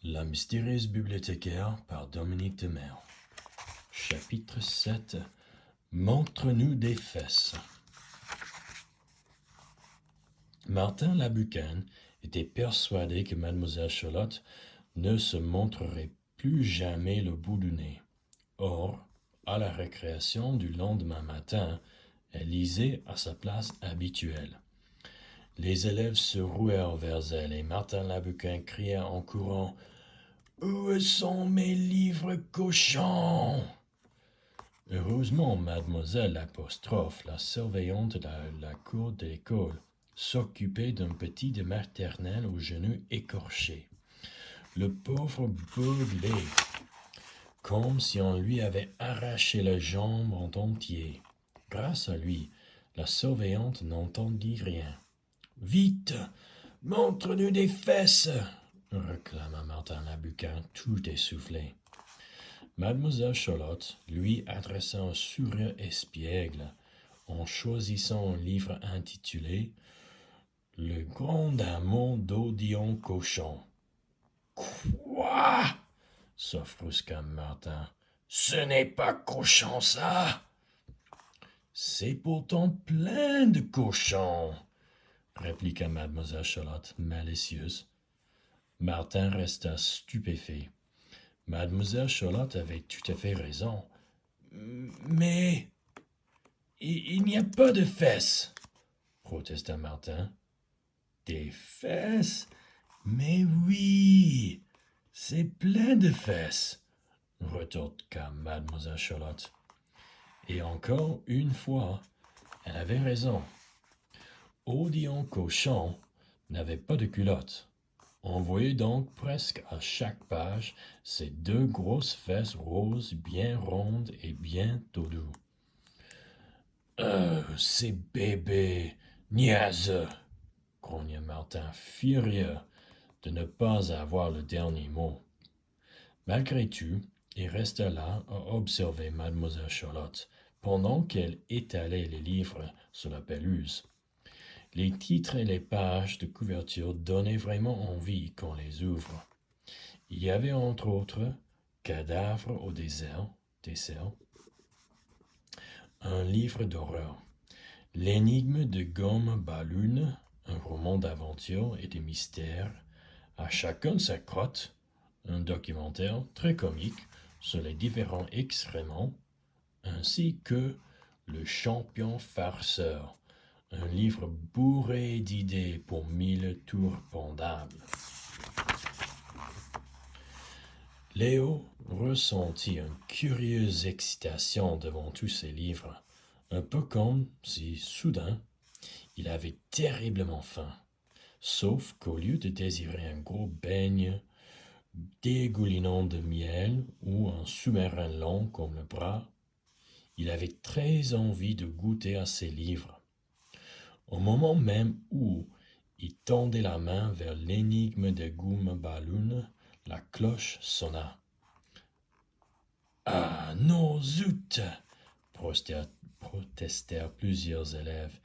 La mystérieuse bibliothécaire par Dominique Demer. Chapitre 7. Montre-nous des fesses. Martin Labucane était persuadé que Mademoiselle Charlotte ne se montrerait plus jamais le bout du nez. Or, à la récréation du lendemain matin, elle lisait à sa place habituelle. Les élèves se ruèrent vers elle et Martin Labucane cria en courant « Où sont mes livres cochons ?» Heureusement, mademoiselle l'apostrophe, la surveillante de la cour de l'école, s'occupait d'un petit de maternelle aux genoux écorchés. Le pauvre beuglait, comme si on lui avait arraché la jambe en entier. Grâce à lui, la surveillante n'entendit rien. « Vite, montre-nous des fesses !» réclama Martin Labucane, tout essoufflé. Mademoiselle Charlotte lui adressa un sourire espiègle en choisissant un livre intitulé « Le grand amour d'Odion Cochon ». « Quoi ?» s'offusqua Martin. « Ce n'est pas cochon, ça !»« C'est pourtant plein de cochons !» répliqua Mademoiselle Charlotte, malicieuse. Martin resta stupéfait. Mademoiselle Charlotte avait tout à fait raison. « Mais il n'y a pas de fesses !» protesta Martin. « Des fesses? Mais oui, c'est plein de fesses !» retorqua Mademoiselle Charlotte. Et encore une fois, elle avait raison. Odion Cochon n'avait pas de culotte. On voyait donc presque à chaque page ces deux grosses fesses roses bien rondes et bien doudous. « Ces bébés niaiseux !» grogna Martin, furieux de ne pas avoir le dernier mot. Malgré tout, il resta là à observer Mademoiselle Charlotte pendant qu'elle étalait les livres sur la pelouse. Les titres et les pages de couverture donnaient vraiment envie qu'on les ouvre. Il y avait entre autres « Cadavre au dessert », un livre d'horreur, « L'énigme de Gomme Balloon », un roman d'aventure et de mystère, à chacun sa crotte, un documentaire très comique sur les différents excréments, ainsi que « Le champion farceur », un livre bourré d'idées pour 1000 tours pendables. Léo ressentit une curieuse excitation devant tous ces livres, un peu comme si, soudain, il avait terriblement faim, sauf qu'au lieu de désirer un gros beigne dégoulinant de miel ou un sous-marin long comme le bras, il avait très envie de goûter à ces livres. Au moment même où il tendait la main vers l'énigme de Gomme Balloon, la cloche sonna. « Ah, non, zut !» protestèrent plusieurs élèves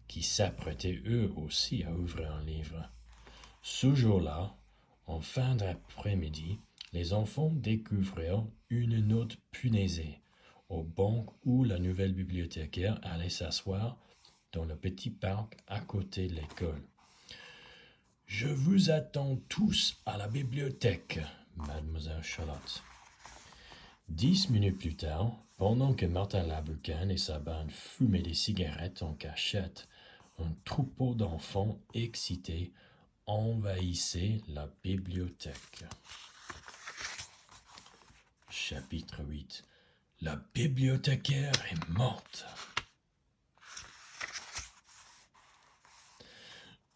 qui s'apprêtaient eux aussi à ouvrir un livre. Ce jour-là, en fin d'après-midi, les enfants découvrirent une note punaisée au banc où la nouvelle bibliothécaire allait s'asseoir dans le petit parc à côté de l'école. « Je vous attends tous à la bibliothèque, mademoiselle Charlotte. » 10 minutes plus tard, pendant que Martin Labucane et sa bande fumaient des cigarettes en cachette, un troupeau d'enfants excités envahissait la bibliothèque. Chapitre 8. La bibliothécaire est morte.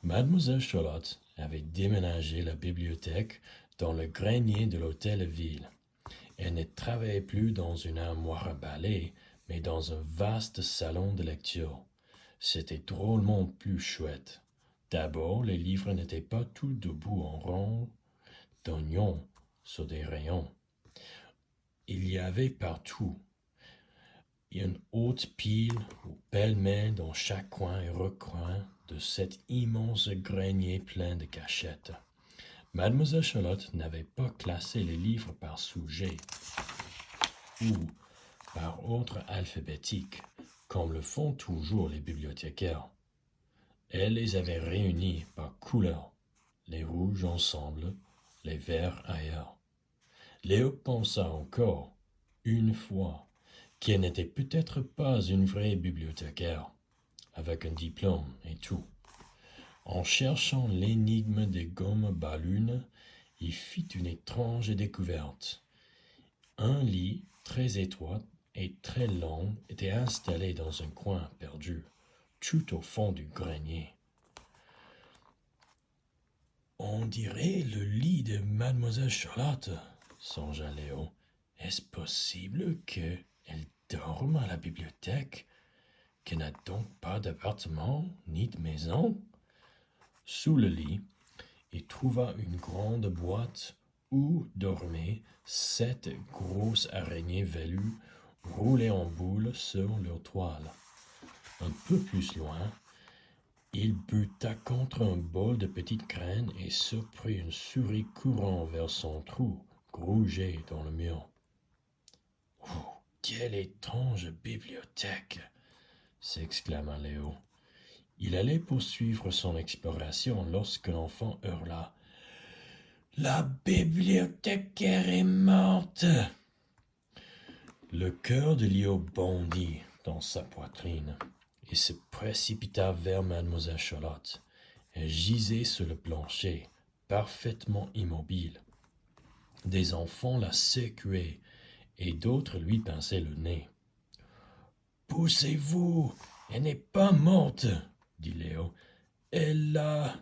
Mademoiselle Charlotte avait déménagé la bibliothèque dans le grenier de l'hôtel-ville. Elle ne travaillait plus dans une armoire à balai, mais dans un vaste salon de lecture. C'était drôlement plus chouette. D'abord, les livres n'étaient pas tous debout en rang d'oignons sur des rayons. Il y avait partout une haute pile ou pêle-mêle dans chaque coin et recoin de cet immense grenier plein de cachettes. Mademoiselle Charlotte n'avait pas classé les livres par sujet ou par ordre alphabétique, comme le font toujours les bibliothécaires. Elle les avait réunis par couleur, les rouges ensemble, les verts ailleurs. Léo pensa encore, une fois, qu'elle n'était peut-être pas une vraie bibliothécaire, avec un diplôme et tout. En cherchant l'énigme des gommes ballons, il fit une étrange découverte. Un lit très étroit et très long était installé dans un coin perdu, tout au fond du grenier. On dirait le lit de Mademoiselle Charlotte, songea Léo. Est-ce possible qu'elle dorme à la bibliothèque, qu'elle n'a donc pas d'appartement ni de maison? Sous le lit, il trouva une grande boîte où dormaient 7 grosses araignées velues roulées en boule sur leur toile. Un peu plus loin, il buta contre un bol de petites graines et surprit une souris courant vers son trou, grugé dans le mur. « Oh, quelle étrange bibliothèque !» s'exclama Léo. Il allait poursuivre son exploration lorsque l'enfant hurla. « La bibliothécaire est morte !» Le cœur de Léo bondit dans sa poitrine et se précipita vers Mademoiselle Charlotte. Elle gisait sur le plancher, parfaitement immobile. Des enfants la secouaient et d'autres lui pinçaient le nez. « Poussez-vous, elle n'est pas morte, » dit Léo. « Elle a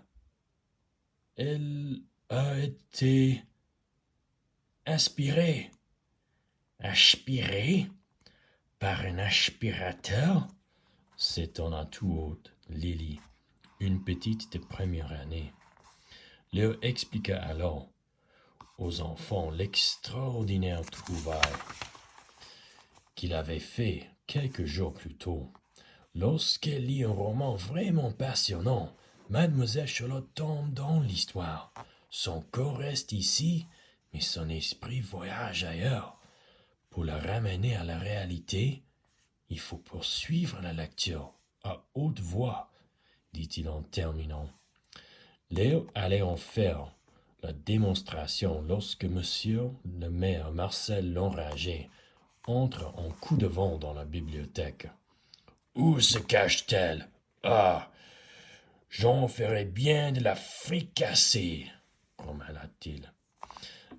été aspirée. » Aspirée par un aspirateur? S'étonna tout haut Lily, une petite de première année. Léo expliqua alors aux enfants l'extraordinaire trouvaille qu'il avait fait quelques jours plus tôt. Lorsqu'elle lit un roman vraiment passionnant, Mademoiselle Charlotte tombe dans l'histoire. Son corps reste ici, mais son esprit voyage ailleurs. Pour la ramener à la réalité, il faut poursuivre la lecture à haute voix, dit-il en terminant. Léo allait en faire la démonstration lorsque monsieur le maire Marcel l'Enragé entre en coup de vent dans la bibliothèque. « Où se cache-t-elle? Ah, j'en ferai bien de la fricassée, grommela-t-il.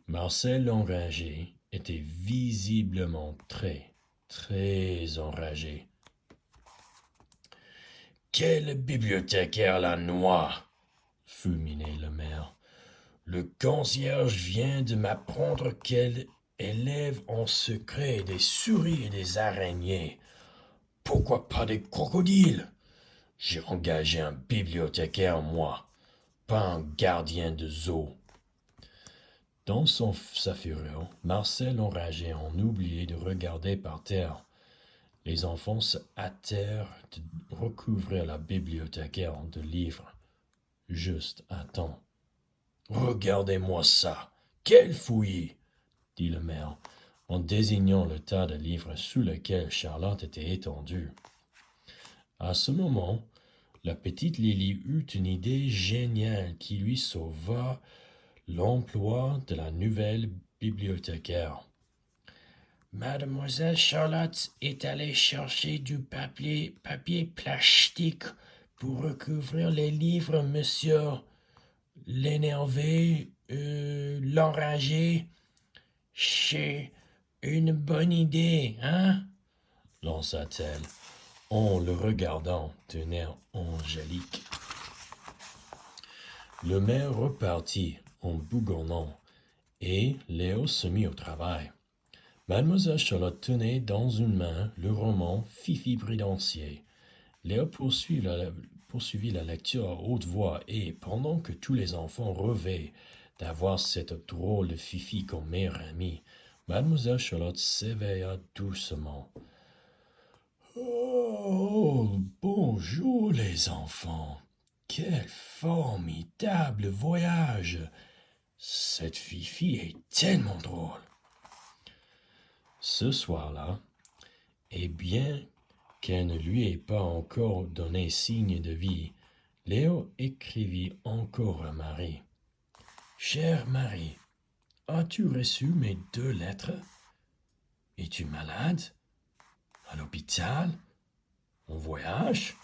Marcel l'Enragé était visiblement très enragé. « Quelle bibliothécaire la noie !» fulminait le maire. « Le concierge vient de m'apprendre qu'elle élève en secret des souris et des araignées. Pourquoi pas des crocodiles? J'ai engagé un bibliothécaire, moi, pas un gardien de zoo. » Dans sa fureur, Marcel enragé en oubliait de regarder par terre. Les enfants se hâtèrent de recouvrir la bibliothécaire de livres, juste à temps. « Regardez-moi ça! Quelle fouillis! » dit le maire, en désignant le tas de livres sous lequel Charlotte était étendue. À ce moment, la petite Lily eut une idée géniale qui lui sauva l'emploi de la nouvelle bibliothécaire. Mademoiselle Charlotte est allée chercher du papier plastique pour recouvrir les livres, monsieur l'énervé, l'enragé. C'est une bonne idée, hein? Lança-t-elle, en le regardant d'un air angélique. Le maire repartit en bougonnant, et Léo se mit au travail. Mademoiselle Charlotte tenait dans une main le roman Fifi Bridancier. Léo poursuivit la lecture à haute voix et, pendant que tous les enfants rêvaient d'avoir cette drôle de Fifi comme meilleure amie, Mademoiselle Charlotte s'éveilla doucement. « Oh, bonjour les enfants! Quel formidable voyage! Cette Fifi est tellement drôle. Ce soir-là, et bien qu'elle ne lui ait pas encore donné signe de vie, Léo écrivit encore à Marie. Chère Marie, as-tu reçu mes 2 lettres? Es-tu malade? À l'hôpital? En voyage?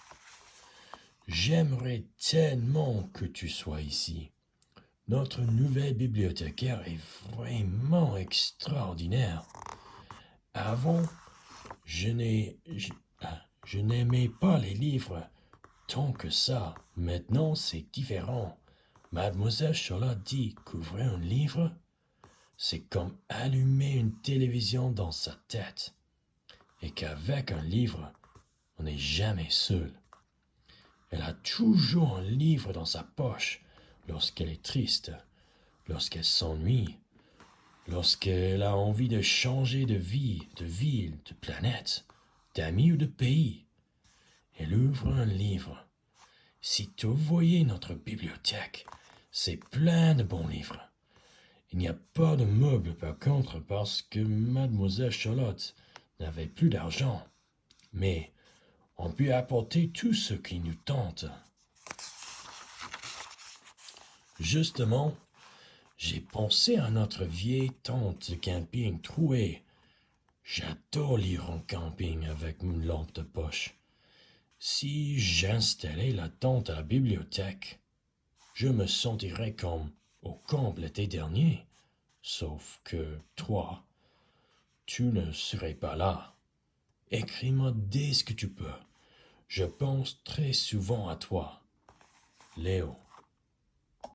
J'aimerais tellement que tu sois ici. Notre nouvelle bibliothécaire est vraiment extraordinaire. Avant, je n'aimais pas les livres tant que ça. Maintenant, c'est différent. Mademoiselle Charlotte dit qu'ouvrir un livre, c'est comme allumer une télévision dans sa tête. Et qu'avec un livre, on n'est jamais seul. Elle a toujours un livre dans sa poche lorsqu'elle est triste, lorsqu'elle s'ennuie, lorsqu'elle a envie de changer de vie, de ville, de planète, d'amis ou de pays. Elle ouvre un livre. Si tu voyais notre bibliothèque, c'est plein de bons livres. Il n'y a pas de meubles par contre parce que Mademoiselle Charlotte n'avait plus d'argent. Mais on peut apporter tout ce qui nous tente. Justement, j'ai pensé à notre vieille tente de camping trouée. J'adore lire en camping avec une lampe de poche. Si j'installais la tente à la bibliothèque, je me sentirais comme au camp l'été dernier, sauf que toi, tu ne serais pas là. Écris-moi dès ce que tu peux. Je pense très souvent à toi. Léo.